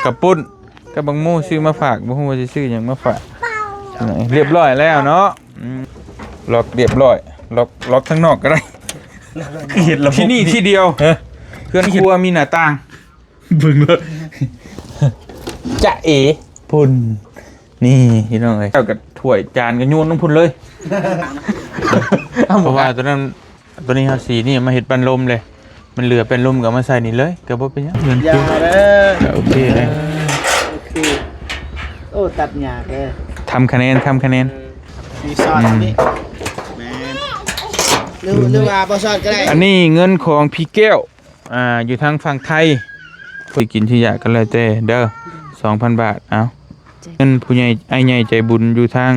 กับปุ้นกับบางมู่ซื้อมาฝากบ่ฮู้ว่าสิซื้อหยังมาฝากเรียบร้อยแล้วเนาะล็อกเรียบร้อยล็อกทั้งนอกก็ได้ที่นี่ที่เดียวเพื่อนครัวมีหน้าต่างเบิ่งเลยจะเอ๋พุ่นนี่พี่น้องเอ้ยเจ้ากับถ้วยจานก็โยนลงพุ่นเลยเพราะว่าตัวนี้เฮาสีนี่มาเฮ็ดปันลมเลยมันเหลือเป็นลมก็มาใส่นี่เลยก็บ่เป็นหยังเงินคิวโอเคเลยโอเคโอ้ตัดหญ้าแกทำคะแนนมีซอสนี่แม่หรือว่าบ่ซอสก็ได้อันนี้เงินของพี่แก้วอยู่ทางฝั่งไทยไปกินที่อยากกันเลยเต้เด้อ 2,000 บาทเอาเงินผู้ใหญ่ไอ้ใหญ่ใจบุญอยู่ทาง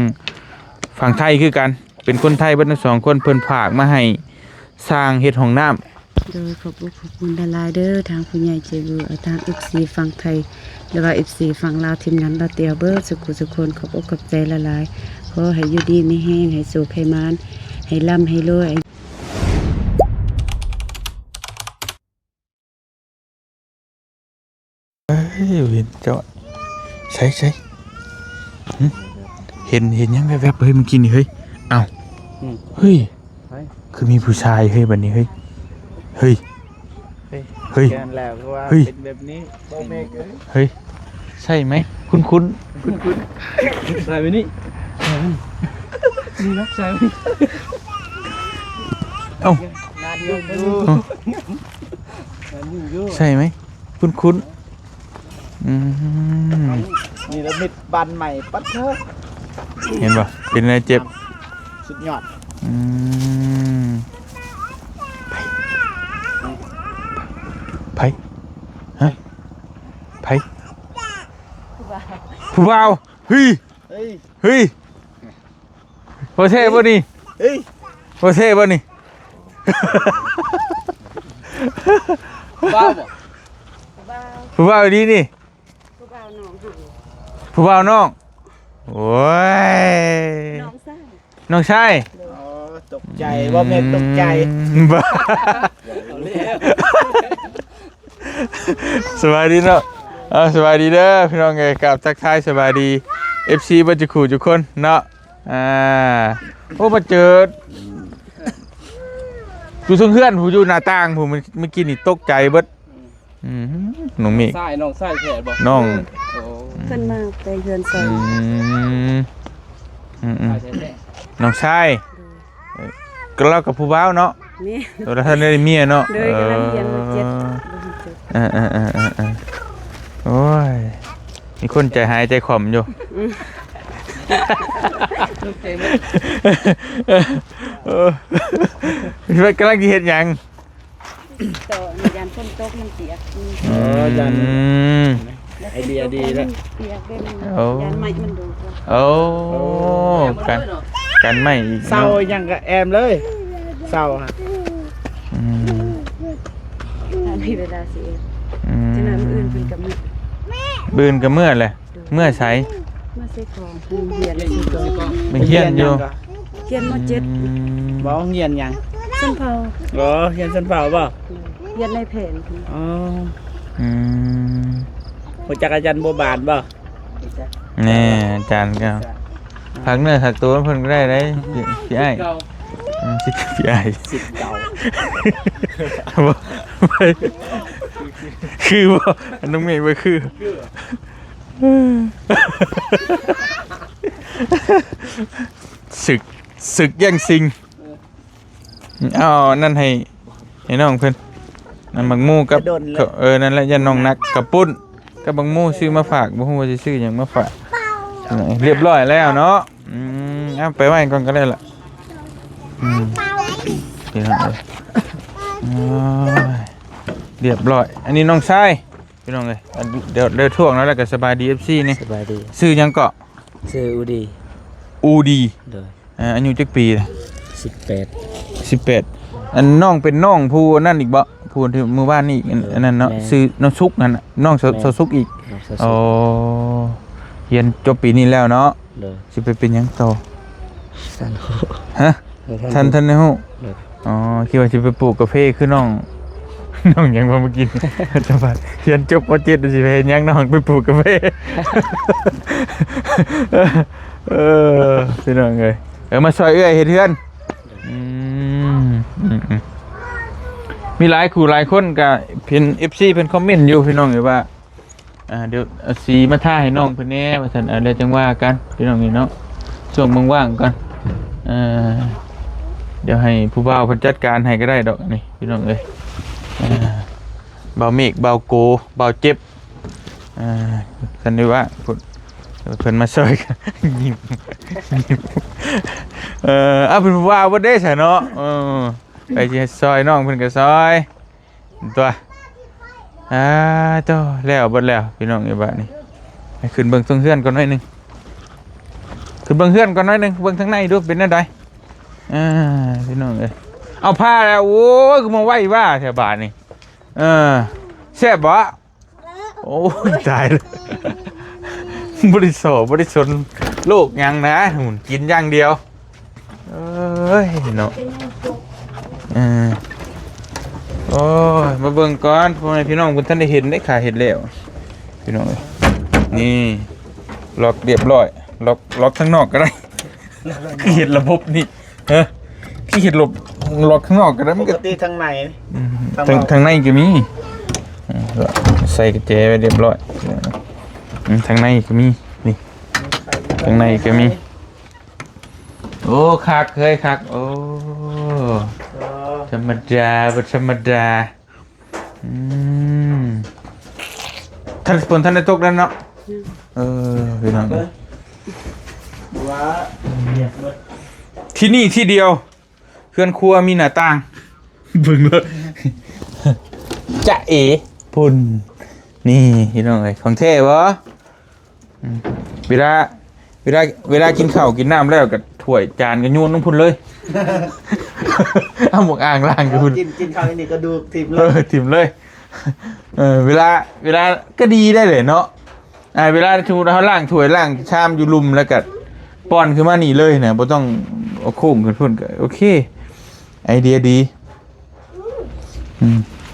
ฝั่งไทยคือกันเป็นคนไทยเบิดทั้ง2คนเพิ่นฝากมาให้สร้างเฮ็ดห้องน้ำโดยขอบคุณดาราเด้อทางผู้ใหญ่ใจบุญทาง FC ฝั่งไทยหรือว่า FC ฝั่งลาวทีมงานบาเตียวเบิดสุขคนขอบใจละลายขอให้อยู่ดีมีแห้งให้สุขให้มานให้ร่ำให้รวยเห็นเจ้าใช่เห็นยังแวบๆเฮ้ยเมื่อกี้นี่เฮ้ยเอ้าเฮ้ยคือมีผู้ชายเฮ้ยบัดนี้เฮ้ยแกนแล้วก็ว่าเป็นแบบนี้บ่แม่นเฮ้ยใช่ไหมคุ้นใส่ไว้นี่นี่นะใส่ไว้เอ้างานอยู่ใช่ไหมคุ้นนี่ละมิดบันใหม่ปัดเถอะเห็นป่ะเป็นอะไรเจ็บสุดยอดไผฮะไผผู้บ่าวเฮ้ยโปรเซ่บ่นี่โปรเซ่บ่นี่ผู้บ่าวดีนี่ผู้บ่าวน้องโอ้ยน้องชายตกใจว่าแม่ตกใจสบายดีเนาะสบายดีเด้อพี่น้องไงกับทักทายสบายดี FC บัจจุขู่ทุกคนเนาะโอ้มาเจออยู่เพื่อนผู้อยู่หน้าต่างผู้เมื่อกี้นี่ตกใจเบิดน้องมีน้องชายแท้บ่น้องเพิ่นมาไปเฮือนใส่น้องชายก็เล่ากับผู้บ่าวเนาะนี่เราท่านได้เมียเนาะเลยกำลังเรียนมา7โอ้ยมีคนใจหายใจข่มอยู่กำลังเห็นยังต่อยันฝนตกมันเปียกยันไอเดียดีแล้วเปียกเป็นยันไม้มันดูโอ้กันไม่เศร้ายังกับแอมเลยเศร้าฮะมีเวลาสิจะนำอื่นเป็นกับมือบืนกับเมื่อเลยเมื่อใช้เมื่อใช้ของเฮียนไม่เฮียนอยู่เฮียนมา7บ่เฮียนยังสันเผาเฮียนสันเผาป่ะเฮียนในแผนหัวจักรจันทร์โบบานป่ะแน่จานก็พักเนื้อถักตัวเพิ่นก็ได้พี่ไอ้พี่ไอ้สิบเก่าคือว่าน้องเมย์ไปคือศึกแย่งซิงนั่นให้น้องเพิ่นนั่นบังมู่กับนั่นแหละยันน้องนักกับปุ้นกับบังมู่ซื้อมาฝากบ่ฮู้ว่าสิซื้อหยังมาฝากเรียบร้อยแล้วเนาะไปไว้ก่อนก็ได้ล่ะพี่น้องเรียบร้อยอันนี้น้องชายพี่น้องเลยเดี๋ยวท่วงแล้วก็สบายดี FC นี่สบายดีซื้อยังเกาะซื้ออูดีเด้ออายุจักปี18อันน้องเป็นน้องผู้นั่นอีกบ่ผู้ที่มื้อวานนี่อันนั้นเนาะซื้อน้องซุกนั่นน่ะน้องซุกอีกอ๋อเรียนจบปีนี้แล้วเนาะสิไปเป็นหยังต่อฮะท่านฮู้อ๋อคิดว่าสิไปปลูกกาแฟคือน้อง น้องยังบ่มากินจะบาดเรียนจบม .7 สิไปเฮ็ดหยังน้องไปปลูกกาแฟพี่น้องเอ้ยมาช่วยเอื้อยเฮ็ดเฮือนมีหลายคู่หลายคนก็เพิ่น FC เพิ่นคอมเมนต์อยู่พี่น้องเอ้ยว่าเดี๋ยวเอาสีมาท่าให้น้องเพิ่นแหน่ว่าซั่นเดี๋ยวจังว่ากันพี่น้องนี่เนาะช่วงว่างๆก่อนเดี๋ยวให้ผู้บ่าวเพิ่นจัดการให้ก็ได้ดอกนี่พี่น้องเอ้ยเบาเมฆเบาโกเบาเจ็บสันนิว่าเพิ่นมาช่วยกันยิ้มเป็นผู้บ่าวบ่ได้ซะเนาะไปสิซอยน้องเพิ่นก็ซอยตัวตัวแล้วเบิดแล้วพี่น้องไอ้บ้านนี่ให้ขึ้นเบิ่งทางเฮือนก่อนหน่อยนึงขึ้นเบิ่งเฮือนก่อนหน่อยนึงเบิ่งทางในดูเป็นจังไดพี่น้องเอ้ยเอาผ้าแล้วโอ้ยกูมาไหว้ว่าแถวบ้านนี่แซ่บบ่โอ้ยตายเลยบริโภคบริชนโลกยังนะหุ่นกินอย่างเดียวเอ้ยเนาะโอ้ยมาเบิ่งก่อนพ่อแม่พี่น้องคุณท่านได้เห็นได้ขาเห็นแล้วพี่น้องนี่ล็อกเรียบร้อยล็อกข้างนอกก็ได้คือเห็นระบบนี่คือเห็นล็อกข้างนอกก็ได้มัน ป ก็ กติทางใน ทางในก็มีใส่กระเจไว้เรียบร้อยทางในก็มีนี่ทางในก็มีโอ้คักเคยคักโอ้ธรรมดาบ่ธรรมดาท่านฝนท่านได้ตกแล้วเนาะพี่น้องว่าที่นี่ที่เดียวเพื่อนครัวมีหน้าต่างเบิ่งเลยจะเอ๋พุ่นนี่พี่น้องเอ้ยของเท่บ่เวลากินข้าวกินน้ำแล้วก็ถ้วยจานก็โยนลงพุ่นเลยเอาหมวกอ่างล้างกับพุ่นกินข้าวนี่ก็ดูทิมเลยทิมเลยเวลาก็ดีได้เลยเนาะเวลาสมมุติเราล้างถ้วยล้างชามอยู่ลุมแล้วก็ป้อนขึ้นมานี่เลยเนี่ยบ่ต้องเอาโค้งขึ้นพุ่นก็โอเคไอเดียดี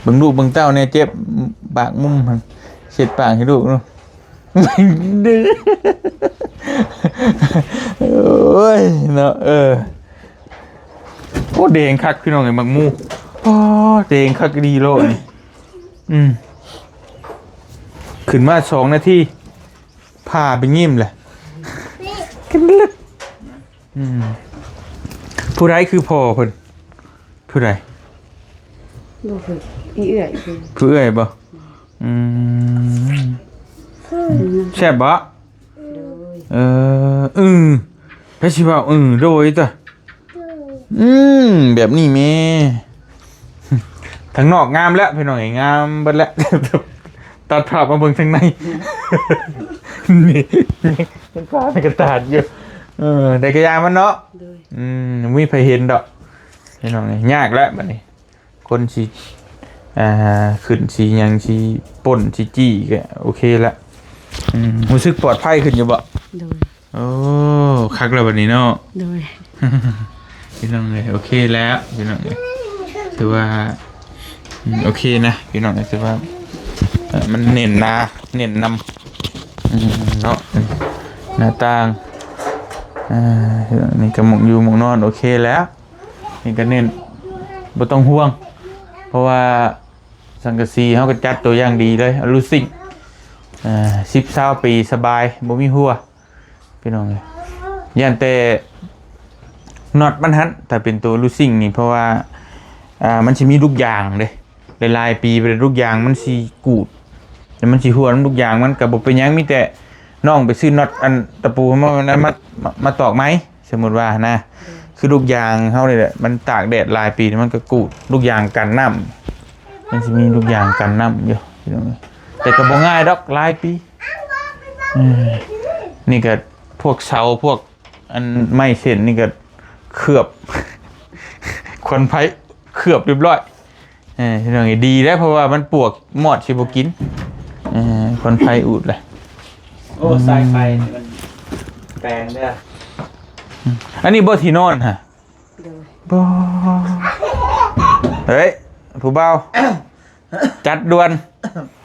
เบิ่งลูกเบิ่งเต้าเนี่ยเจ็บปากมุมมันเช็ดปากให้ลูกเนาะดื้อโอ้ยเนาะโอ้เด้งคักพี่น้องไอ้มักมูโอ้เด้งคักดีโลนี่ขึ้นมา2 นาทีผ่าไปยิ้มเลยกันลึกผู้ใดคือพ่อเพิ่นผู้ใดบ่คืออีเอื้อยผู้เอื้อยบ่แซ่บบ่พระชิว่าโดยตัวแบบนี้แม่ทางนอกงามแล้วพี่น้องงามเบิดแล้วตัดภาพมาเบิ่งทางในนี่เป็นฟ้าในกระดาษอยู่ได้กระยามันเนาะมีไผเห็นดอกพี่น้องยากแล้วบัดนี้คนสิขึ้นสิหยังสิป่นสิจี้ก็โอเคละรู้สึกปลอดภัยขึ้นอยู่บ่โอ้คักแล้วบัดนี้เนาะพี่น้องเลยโอเคแล้วพี่น้องเลยถือว่าโอเคนะพี่น้องเลยถือว่ามันเน้นนำเนาะหน้าต่างนี่กระหมกอยู่หมกนอนโอเคแล้วนี่ก็เน้นบ่ต้องห่วงเพราะว่าสังกะสีเขาก็จัดตัวอย่างดีเลยรู้สึก10-20 ปีสบายบ่มีหัวพี่น้องเลยยันแต่น็อตมันหันแต่เป็นตัวลูซิ่งนี่เพราะว่ามันจะมีลูกยางเลยหลายปีเป็นลูกยางมันสีกูดแต่มันสีหัวลูกยางมันกับบ่เป็นยังมีแต่น้องไปซื้อน็อตอันตะปูมาตอกไหมสมมติว่านะคือลูกยางเขาเลยแหละมันตากแดดหลายปีมันก็กูดลูกยางกันน้ำมันจะมีลูกยางกันน้ำอยู่แต่ก็บ่ง่ายดอกหลายปีนี่ก็พวกเสาพวกอันไม้เส้นนี่ก็เคลือบควันไผ่เคลือบเรียบร้อยเรื่องดีได้เพราะว่ามันปวกหมอดชิบกินควันไผ่อุดเลยโอ้สายไฟมันแปลงได้อันนี้บ่ที่นอนฮะบ่เฮ้ยผู้เบา จัดด่วน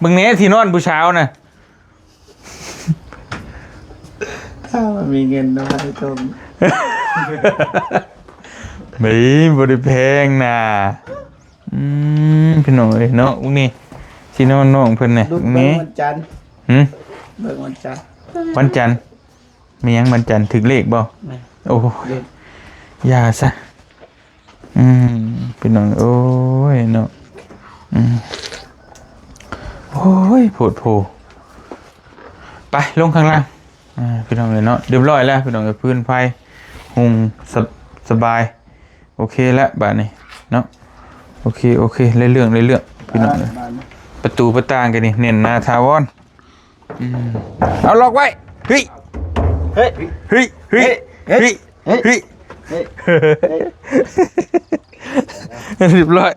มึงเนี้ที่นอนผู้เช้าน่ะ ถ้ามันมีเงินน้อยตรง ไม่บริแพงน่ะพี่น้องเอ้ยเนาะพวกนี้ที่นอนน้องเพิ่นเนี่ย ลู พ ก วก เบิ่ง นี้ วันจันทร์ หืม เบิ่งวันจันทร์ วันจันทร์มีหยังวันจันทร์ถึงเลขบ่ แม่ โอ้ เด็ด ยาซะพี่น้องโอ้ยเนาะโอ้ยโผดโผไปลงข้างล่างพี่น้องเลยเนาะเรียบร้อยแล้วพี่น้องกับพื้นไฟหุงสบายโอเคแล้วบ้านนี้เนาะโอเคเรื่องพี่น้องเลยประตูประต่างกันนี่เน้นหน้าทาวอนเอาล็อกไว้เฮ้ย เฮ้ย เฮ้ยเฮ้ยเฮ้ยเฮ้ย เฮ้ย เรียบร้อย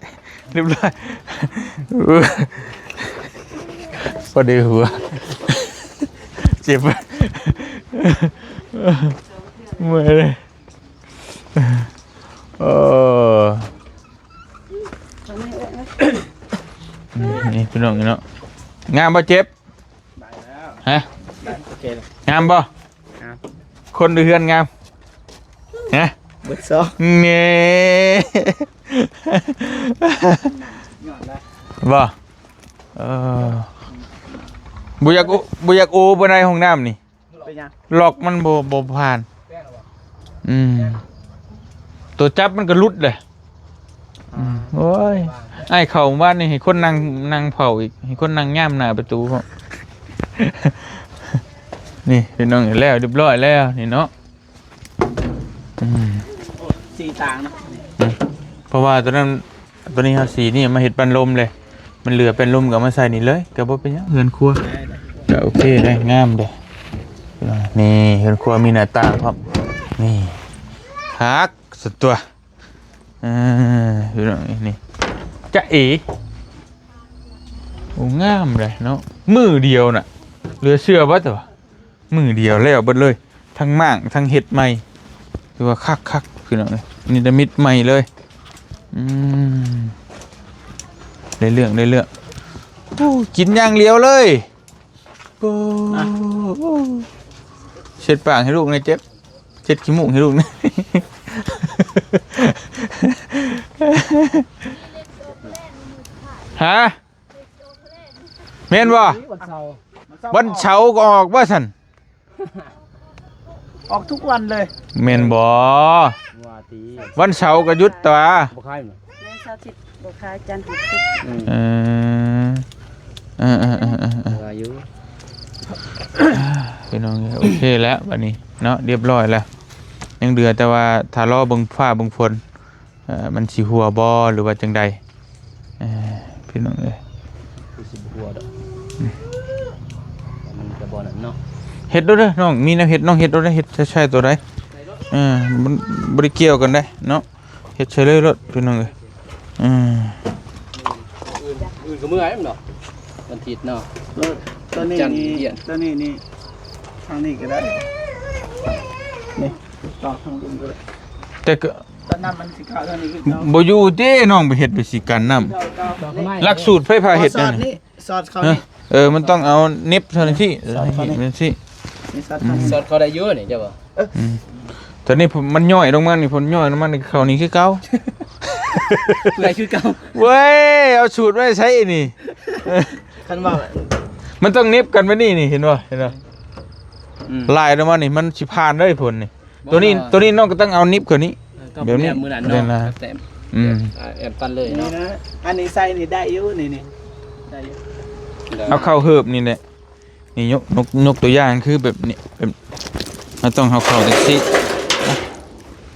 พอดีหัวเจ็บเมื่อยเลยนี่พี่น้องเนาะงามป่ะเจ็บฮะ โอเคเลย งามป่ะคนดูเฮือนงามฮะ เบิดซอก เงี้บ่บุยากโอบนในห้องน้ำนี่ เป็นยัง หลอกมันบ่ผ่านตัวจับมันก็รุดเลยโอ้ยไอ้เข้าบ้านนี่ให้คนนั่งเผาอีกให้คนนั่งย่ามหน้าประตูพอนี่พี่น้องเห็นแล้วเรียบร้อยแล้วนี่เนาะสีต่างนะ เพราะว่าตัวนี้เขาสีนี่มาเห็ดปันลมเลยมันเหลือเป็นลมกับมาใส่นี่เลยกับว่าเป็นยังเฮือนครัวก็โอเคได้งามเลยนี่เฮือนครัวมีหน้าต่างครับนี่ฮักสุดตัวดูหน่อยนี่จะเอ๋โอ้งามเลยเนาะมือเดียวน่ะเหลือเชื่อว่าตัวมือเดียวแล้วเบิดเลยทั้งม่างทั้งเห็ดใหม่คือว่าคักคือหน่อยนี่ดมิดใหม่เลยได้เรื่องกินอย่างเลียวเลยเช็ดปากให้ลูกนะเจ็บเช็ดขี้มูกให้ลูกนะฮะเมนบ่วันเสาร์ก็ออกว่าสัน ออกทุกวันเลย เมนบ่วันเสาร์ก็หยุดตัว แม่เช้าทิศบ่ขายจันทร์ศุกร์พี่น้องโอเคแล้วบัดนี้เนาะเรียบร้อยแล้วยังเดือแต่ว่าถ้ารอเบิ่งฟ้าเบิ่งฝนมันสิหัวบ่หรือว่าจังใดพี่น้องเอ้ย สิบหัวเด้อมันจะบ่นั่นเนาะ เฮ็ดด้วยเด้อน้องมีแนวเฮ็ดน้องเฮ็ดด้วยเด้อเฮ็ดใช่ตัวใดมันบ่ได้เกี่ยวกันได้เนาะเฮ็ดใช่เลยรถพี่น้องเอ้ยอื่นก็เมื่อยมันเนาะวันอาทิตย์เนาะ ตัวนี้ จันทร์ นี่ เหี่ยน ตัวนี้นี่ทางนี้ก็ได้นี่ต่อทางนู้นก็ได้ แต่ก็ ตอนนั้นมันสิเข้าทางนี้คือเก่า บ่อยู่เด้น้องไปเฮ็ดไปสิกันน้ำหลักสูตรไฟฟ้าเฮ็ด ซอ นั่ ส น นี่ซอสเขา ฮะ นี่ มันต้องเอาเน็บเท่านั้นที่มันสิ นี่ซอสเขานี่ สอดเขาได้เยอะนี่เจ้าบ่ ตอนนี้ผมมันย่อยลงมานี่ผมย่อยลงมานี่เขานี่คือเก่า อะไรคือเก่า เว้ยเอาสูตรไว้ใช้นี่ คันว่า มันต้องเน็บกันไว้นี่เห็นบ่ลายลงมานี่มันสิผ่านได้ผลนี่ตัวนี้น้องก็ต้องเอานิบกว่านี้ เดี๋ยวนี้ มื้อนั้น เดี๋ยวนะ เนาะแต่แอบปันเลย นี่ เนาะ นะอันนี้ใส่นี่ได้อยู่นี่ได้อยู่ เอาเข้าเหิบนี่แหละนี่ยกตัวอย่างคือแบบนี้แบบเราต้องเอาเข้าจังซี่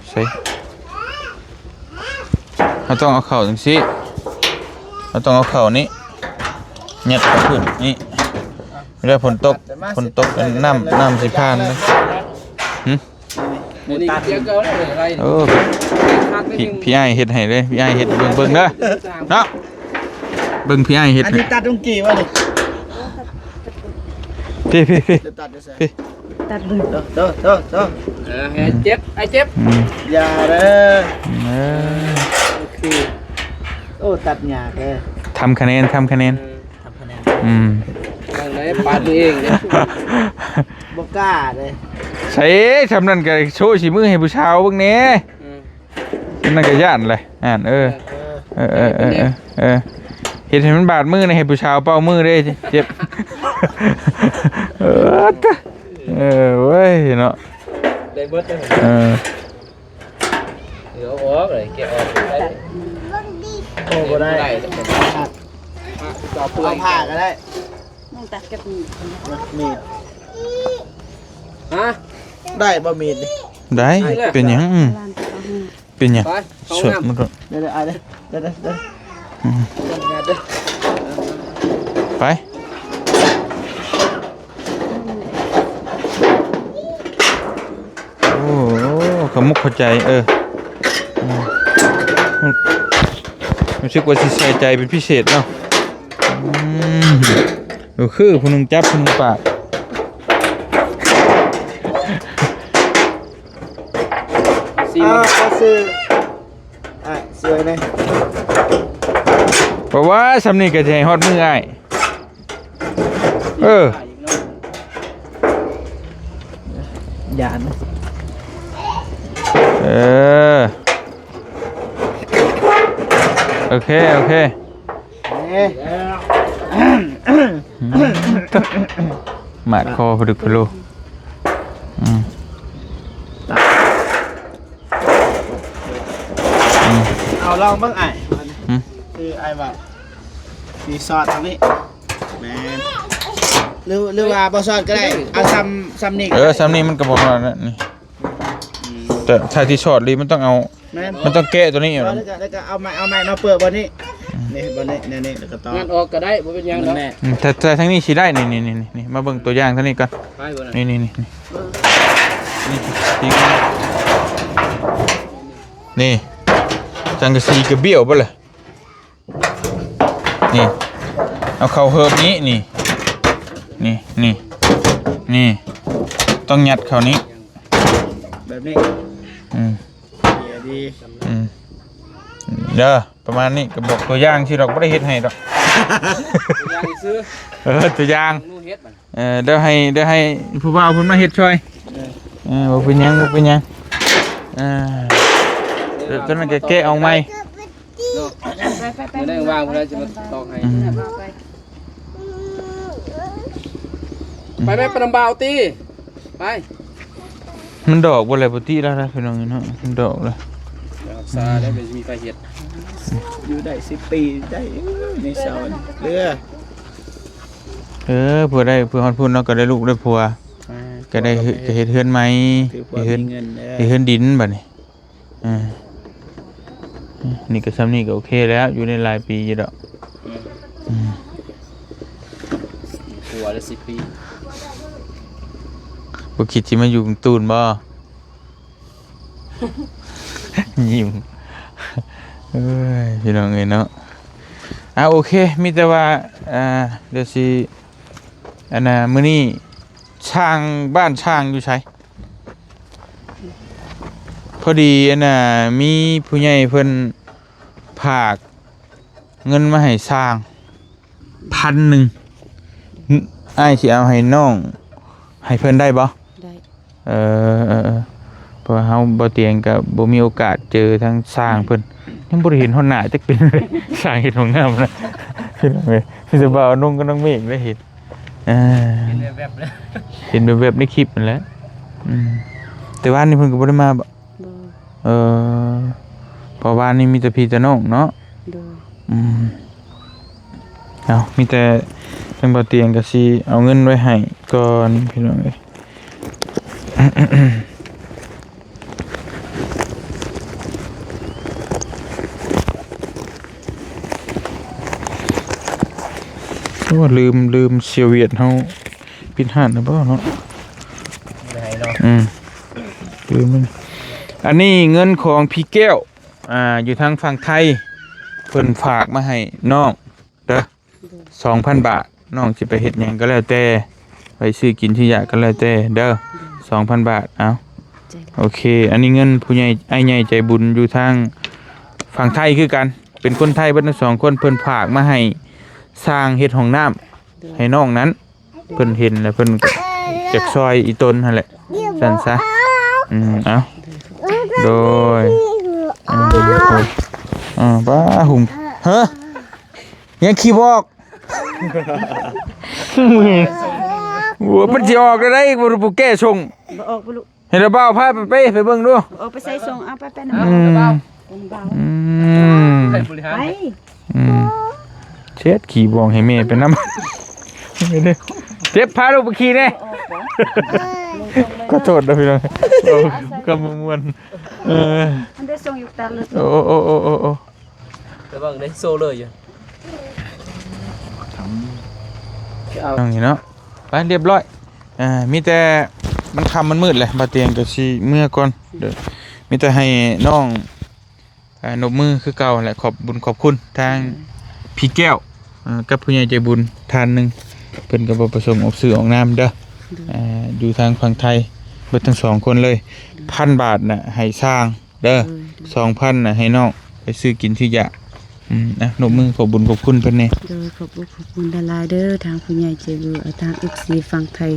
ใช่เราต้องเอาเข้าจังซี่เราต้องเอาเข้านี้ยัดเข้าขึ้นนี่เวลาฝนตกน้ำสิผ่านเลย มื้อนี้เกี่ยวเก่าได้อะไร เออพี่ไอ้เฮ็ดให้เลยพี่ไอ้เฮ็ดเบิ่งเด้อเนาะเบิ่งพี่ไอ้เฮ็ด อันนี้ตัดตรงกี่วะนี่ พี่ จะตัดจะใส่ ตัดเบิ่ง เด้อ ไอ้เจ็บ อย่าเด้อ เออ โอเคโอ้ตัดหยาแก ถ ทำคะแนน ทำคะแนน อืม ทางไหนปาดตัวเองเนี่ย บ่กล้าเลย ใส่ทำนั่นก็โชว์สีมือให้ผู้ชาวเบิ่งแหน่นั่นก็ย่านเลยเออเห็นมันบาดมือในให้ผู้ชาวเป้ามือได้เจ็บเว้ยเนาะ ได้เบิดเลย เดี๋ยวออกเลยแกะออกได้ โอ้บ่ได้ ต่อเปลือ เอา ย ผ้าก็ได้ น้องตัดกับมี มีด ฮะ ได้บ่มีดนี่ ได้เป็นหยัง ร้านเขาให้ เป็นหยัง ไปเข้า สด น้ำ มันก็ เดี๋ยวเอาเด้เดี๋ยว งานเด้อ ไปโอ้ขมุกเข้าใจรู้สึกว่าสิใส่ใจเป็นพิเศษเนาะคือผู้หนึงจับผู้หนึงปาก ซี อ้าวก็ซื้อสวยเลย เพราะว่าสำนีก็จะให้ฮอดมืออ้ายอย่าน โอเค นี่ หมาดคอพดึกพะโล เอาลองเบิ่งไอ้คือไอ้ว่าสีซอสทางนี้แม่นหรือว่าบ่ซอสก็ได้เอาซ้ำนี่ก็ได้ สำนีมันก็บอกว่านั่นนี่แต่ถ้าที่ช็อตลีมันต้องเอา แม่น มันต้องแก้ตัวนี้อยู่ แล้ว นะ ก็เอาไม้มาเปิดบ่นี้นี่บ่นี้นี่แล้วก็ต่อง านออกก็ได้บ่เป็นหยังเนาะ แน่ แต่ทั้งนี้ชี้ได้นี่มาเบิ่งตัวอย่างทั้งนี้ก่อน ไปบ่น่ะ นี่จังกะซีกระเบี้ยวป่ะเลยนี่เอาเข้าเฮิบนี้นี่ต้องยัดเข้านี้ แบบนี้ อืม ดี เด้อประมาณนี้ก็บอกตัวอย่างที่เราไม่ได้เฮ็ดให้ดอก ยางซื้อ ตัวอย่าง นู่เฮ็ดมัน เดี๋ยวให้ผู้บ่าวเพิ่นมาเฮ็ดช่วยบ่เป็นหยังเดี๋ยวตอนนั้นก็แกะเอาใหม่ มื้อนั้นวางพุ่นแล้วจะมาตอกให้ไปแม่ปนำบ่าวตีไป มันดอกบ่เลยปกติแล้วนะพี่น้องเนาะมันดอกเลย รักษาแล้วเป็นมีไฟเฮ็ด อยู่ได้10 ปีได้ในเสาเรือ เพื่อฮอดพุ่นเนาะก็ได้ลูกได้ผัวก็ได้เฮ็ดเฮือนใหม่ ถือว่า เฮ็ด มีเงินเด้ เฮือนดินบัดนี้นี่ก็ซ้ำนี่ก็โอเคแล้วอยู่ในหลายปีอยู่ดอก หัวละ10 ปี บ่คิดสิมาอยู่กรุงตูนบ่ ยิ้มพี่น้องเอ้ยเนาะโอเคมีแต่ว่าเดี๋ยวสิมื้อนี้ช่างบ้านช่างอยู่ไสพอดีมีผู้ใหญ่เพิ่นฝากเงินมาให้สร้าง1,000อ้ายสิเอาให้น้องให้เพิ่นได้บ่ ได้ เพราะเฮาบ่เตียงก็บ่มีโอกาสเจอทั้งสร้างเพิ่นยังบ่ได้เห็นฮอดหน้าจักเป็นเลย สร้างเฮ็ดของงามนะพี่น้องเอ้ยพี่สบ่าวนุ่งก็น้องเมฆได้เห็นเป็นแบบๆเลย เห็นแบบในคลิปนั่นแหละแต่ว่านี่เพิ่นก็บ่ได้มาบ่ บ่ เพราะว่านี่มีแต่พี่แต่น้องเนาะ โดย เอามีแต่จังบ่เตียงก็สิเอาเงินไว้ให้ก่อนพี่น้องเอ้ย โอ้ลืมเสียเวียดเฮาปิดห้านนะบ่เนาะ ได้เนาะ ลืมมันอันนี้เงินของพี่แก้วอยู่ทางฝั่งไทยเพิ่นฝากมาให้น้องเด้อ 2,000 บาทน้องสิไปเฮ็ดหยังก็แล้วแต่ไปซื้อกินที่อยากก็แล้วแต่เด้อ 2,000 บาทเอา ใจ โอเค อันนี้เงินผู้ใหญ่ไอ้ใหญ่ใจบุญอยู่ทางฝั่งไทยคือกัน เป็นคนไทยเบิดทั้งสองคนเพิ่นฝากมาให้สร้างเฮ็ดห้องน้ำให้น้องนั้นเพิ่นเห็นแล้วเพิ่นก็จักซอยอีตนนั่นแหละซั่นซะเอาโดยบ้าหุ่มฮะยังขี้บอกโอ้มันสิออกได้บ่รู้ผู้แก้ชง บ่ออกบ่ลูก เห็นแล้วบ่าวพาไปเบิ่งดู ออกไปใส่ส่งเอาไปนะ ใครบริหาร ไป เช็ดขี่บองให้แม่ไปนำเจ็บพาลูกไปขี่แน่ก็โทษนะพี่น้องก็ม่วนมันได้ส่งอยู่ตามเลย โอ้ แต่บางได้โซเลยอยู่ เอาอย่างนี้เนาะไปเรียบร้อยมีแต่มันค่ำมันมืดเลยบาเตียงก็สิเมื่อก่อนเด้อมีแต่ให้น้องนบมือคือเก่าแหละขอบบุญขอบคุณทางพี่แก้วกับผู้ใหญ่ใจบุญทานหนึงเพิ่นก็บ่ประสงค์ออกสื่อออกนามเด้ออยู่ทางฝั่งไทยเบิดทั้งสองคนเลย1,000 บาทน่ะให้สร้างเด้อ 2,000น่ะให้น้องไปซื้อกินที่ยะนบมือขอบบุญขอบคุณเพิ่นแน่ โดยขอบคุณดาราเด้อทางผู้ใหญ่ใจบุญทาง FC ฝั่งไทย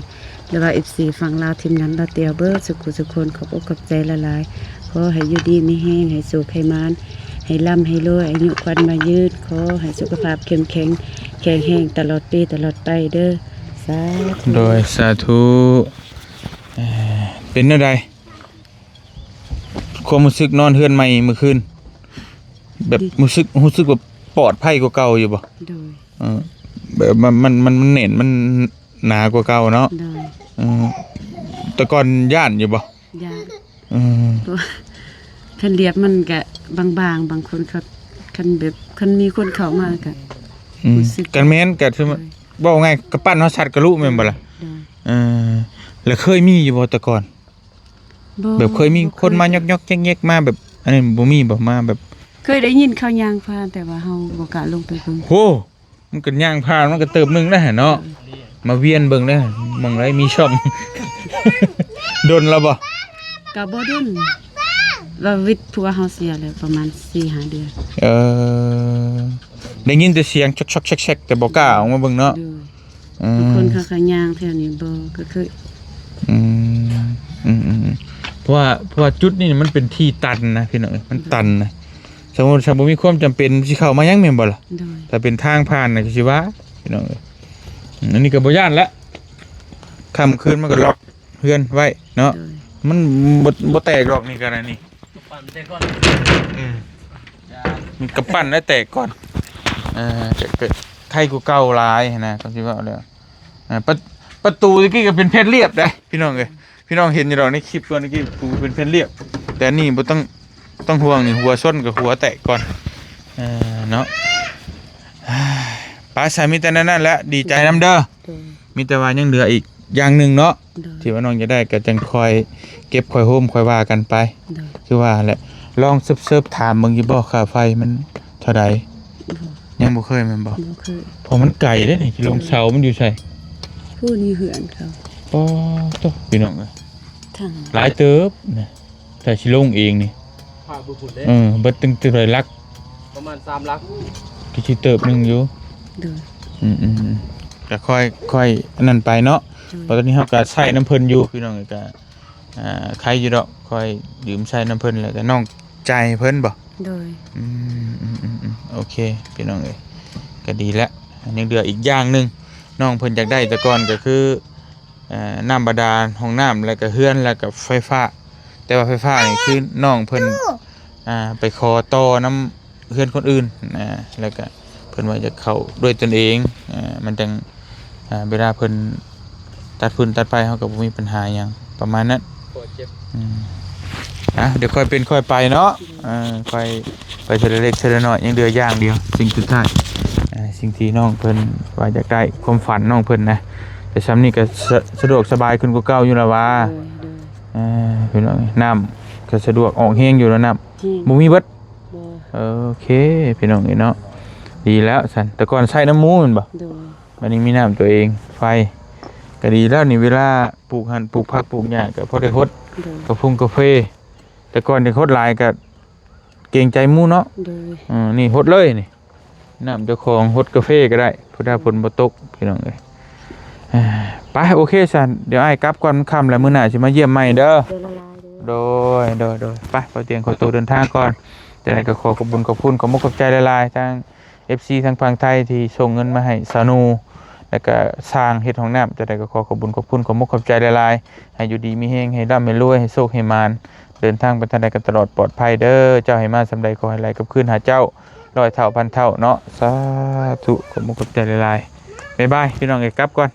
แล้วก็ FC ฝั่งลาวทีมงานบ่เตียวเบิดสุขคนขอบอกขอบใจหลายๆขอให้อยู่ดีมีแห้งให้สุขให้มานให้ร่ำให้รวยอายุควันมายืดขอให้สุขภาพเข้มแข็งแข็งแรงตลอดปีตลอดไปเด้อสาธุ โดยสาธุเป็นจังไดความรู้สึกนอนเฮือนใหม่เมื่อคืนแบบรู้สึกว่าปลอดภัยกว่าเก่าอยู่บ่ โดย แบบมันเน่นมันหนากว่าเก่าเนาะ โดย แต่ก่อนย่านอยู่บ่ ยา ตัวคันเรียบมันก็บางๆบางคนครับคันแบบคันมีคนเข้ามาก็ รู้สึก กันแม่นก็คือเว้าง่ายกระปั้นเฮาชัดกระลุแม่นบ่ล่ะ โดย แล้วเคยมีอยู่บ่แต่ก่อน แบบเคยมีคนมายอกๆแยกๆมาแบบอันนี้บ่มีบ่มาแบบ เคยได้ยินเขายางผ่านแต่ว่าเฮาบ่กล้าลงไปเบิ่ง โหมันก็ย่างผ่านมันก็เติบหนึงได้หั่นเนาะมาเวียนเบิ่งได้มองไรมีช่อง ดนแล้วบ่ ก็บ่ดนว่าวิทย์ผัวเฮาเสียแล้วประมาณ 4-5 เดือน ได้ยินแต่เสียงช็อกๆแชกๆแต่บ่กล้าออกมาเบิ่งเนาะ โดยบางคนเขาก็ย่างแถวนี้บ่ก็เคย เพราะว่าจุดนี้มันเป็นที่ตันนะพี่น้องมันตันนะสมมุติถ้าบ่มีความจำเป็นสิเข้ามายังแม่นบ่ล่ะ โดย ถ้าเป็นทางผ่านน่ะก็สิว่าพี่น้องอันนี้ก็บ่ย่านละค่ำคืนมันก็ล็อกเฮือนไว้เนาะ โดย มันบ่แตกหรอกนี่ก็ได้นี่ ปั่นแต่ก่อน มันกระปั้นแล้วแตกก่อนจะไทยกูเก่าหลายนะก็สิว่าแล้วประตูตะกี้ก็เป็นเพชรเรียบได้พี่น้องเอ้ยพี่น้องเห็นอยู่ดอกในคลิปก่อนตะกี้ปูเป็นเพชรเรียบแต่นี่บ่ต้องห่วงนี่หัวส้นกับหัวแตกก่อนเนาะป้าสามีแต่นั้นแหละดีใจนำเด้อ โดย มีแต่ว่ายังเหลืออีกอย่างหนึงเนาะ โดย ที่ว่าน้องจะได้ก็จังคอยเก็บคอยโฮมคอยว่ากันไป โดย คือว่าแหละลองเซิร์ฟถามมึงอยู่บ่ค่าไฟมันเท่าใดยังบ่เคยแม่นบ่ บ่เคย เพราะมันไกลเด้นี่ลงเสามันอยู่ไส ผู้นี้เหือนเขา ปอโตพี่น้องเอ้ย ทาง หลายเติบนะแต่สิลงเองนี่ พาบุญเด้ เบิดตึงๆเลยลัก ประมาณ3ลัก ก็สิเติบหนึงอยู่ โดย ก็ค่อยอันนั้นไปเนาะเพราะตอนนี้เฮาก็ใช้น้ำเพิ่นอยู่พี่น้องเอ้ยก็ใครอยู่ดอกค่อยยืมใช้น้ำเพิ่นแล้วก็น้องใจายเพิ่นบ่ โดย โอเคพี่น้องเอ้ยก็ดีแล้วยังเหลืออีกอย่างหนึงน้องเพิ่นอยากได้แต่ก่อนก็คือน้ำบาดาลห้องน้ำแล้วก็เฮือนแล้วก็ไฟฟ้าแต่ว่าไฟฟ้านี่คือน้องเพิ่นไปขอต่อน้ำเฮือนคนอื่นแล้วก็เพิ่นว่าจะเข้าด้วยตนเองมันจังเวลาเพิ่นตัดฝุ่นตัดไฟเฮาก็บ่มีปัญหาหยังประมาณนั้น ปวดเจ็บ เดี๋ยวค่อยเป็นค่อยไปเนาะค่อยไปเทเลเล็กเทเลน้อยยังเดืออย่างเดียวสิ่งสุดท้ายสิ่งที่น้องเพิ่นว่าอยากได้ความฝันน้องเพิ่นนะแต่ซ้ำนี่ก็สะดวกสบายขึ้นกว่าเก่าอยู่แล้วว่าเพิ่นว่าน้ำก็สะดวกออกแห้งอยู่แล้วน้ำบ่มีเบิดโอเคพี่น้องเนาะดีแล้วสั่นแต่ก่อนใช้น้ำมูแม่นบ่ โดย วันนี้มีน้ำตัวเองไฟก็ดีแล้วนี่เวลาปลูกหั่นปลูกผักปลูกหญ้าก็พอได้ฮด โดย กาแฟแต่ก่อนที่โคตรลายก็ เกรงใจหมู่เนาะ โดย นี่ฮดเลยนี่น้ำเจ้าของฮดกาแฟก็ได้พุทธาผลบ่ตกพี่น้องเอ้ยไปโอเคซันเดี๋ยวอ้ายกลับก่อนค่ำแล้วมื้อหน้าสิมาเยี่ยมใหม่เด้อ เดี๋ยวละลายเด้อ โดยไปพอเตียงขอตัวเดินทางก่อนจะได้ก็ขอขอบคุณขอบคุณขอมกขอบใจหลายๆทาง FC ทางฝั่งไทยที่ส่งเงินมาให้สานูแล้วก็สร้างเฮ็ดห้องน้ำจะได้ก็ขอขอบคุณขอบคุณขอมกขอบใจหลายๆให้อยู่ดีมีแฮงให้ร่ำให้รวยให้โชคให้มานเดินทางไปทางใดก็ตลอดปลอดภัยเด้อเจ้าให้มาสำใดขอให้ไหลกับคืนหาเจ้าร้อยเท่าพันเท่าเนาะสาธุขอมกขอบใจหลายๆบ๊ายบายพี่น้องเอ้ยกลับก่อน